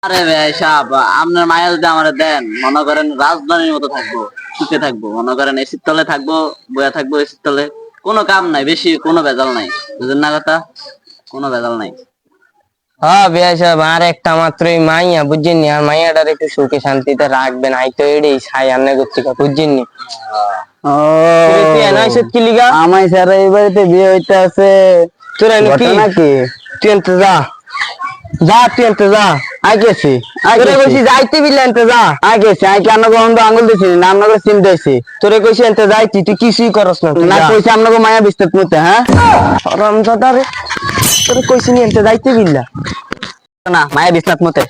আরে ভাই সাহেব, আপনার মায়া যদি আমার দেন, মনে করেন রাজধানীর মতো থাকবো, সুখে থাকবো, মনে করেন এসির তলে থাকবো, বয়া থাকবো এসির তলে, কোনো কাম নাই, বেশি কোনো ভেজাল নাই, বুঝলেন না কথা, কোনো ভেজাল নাই। হ্যাঁ বিয়া সাহেব, আর একটা মাত্রই মাইয়া বুঝছেন নি, আর মাইয়াটার একটু সুখে শান্তিতে রাখবেন, আই তো এটাই ছাই আমনে করতে বুঝছেন নি। ও তুই এনাইছত কি লিগা? আমাই স্যার এই বাড়িতে বিয়ে হইতে আছে। তোর এনে কি ঘটনা কি? তুই এনতে যা, যা তুই এনতে যা। আইকেছি তোরে আইকেছি কইছি যাইতে বিলে এনতে যা। আইকেছি আইকে আপনাকে অন্ধ আঙুল দিছি, নাম নগর চিন দিয়েছি তোরে কইছি এনতে যাইতি, তুই কিছুই করস না, তুই না, যা। কইছি আপনাকে মায়া বিস্তার মতে। হ্যাঁ, হারামজাদা রে, তোরে কইছি নি এনতে যাইতে বিল্লা। না মায়া বিস্তার মতে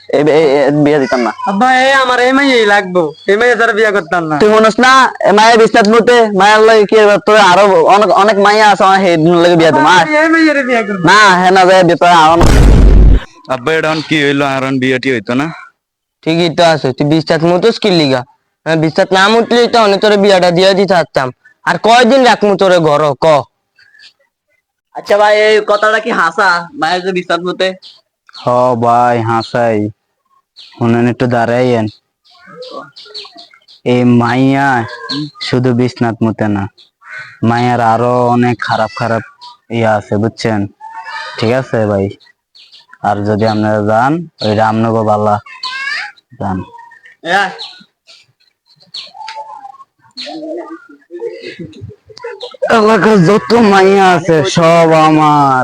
বিয়ে দিতাম না। আব্বা এই আমার এই মাইয়াই লাগবো, এই মাইয়া তার বিয়া করতাম না। তুই মনস না মায়া বিস্তার মতে, মায়ের লাগে কি তোর আরো অনেক অনেক মাইয়া আছে, আমার সেই লাগে বিয়ে দিম। এই মাইয়ারে বিয়া করব না হ্যাঁ না যায় ভিতরে আরো। আব্বা এটা এখন কি হইলো? এখন বিয়েটি হইতো না? ঠিকই তো আছে, তুই বিশ্বাস মতো স্কিল লিগা, বিশ্বাস না উঠলে তো অনেক তোরে বিয়াটা দিয়ে দিতে পারতাম। আর কয়দিন রাখমু তোরে ঘর ক? আচ্ছা ভাই, এই কথাটা কি হাসা, মায়ের যে বিশ্বাস মতে? হ ভাই হাসাই, শুনেন একটু দাঁড়াইয়েন। এই মাইয়া শুধু বিশ্বনাথ মতে না, মায়ের আরো অনেক খারাপ খারাপ ইয়ে আছে বুঝছেন। ঠিক আছে ভাই, আর যদি আপনারা যান ওই রামনগর বালা যান। এলাকার যত মাইয়া আছে সব আমার।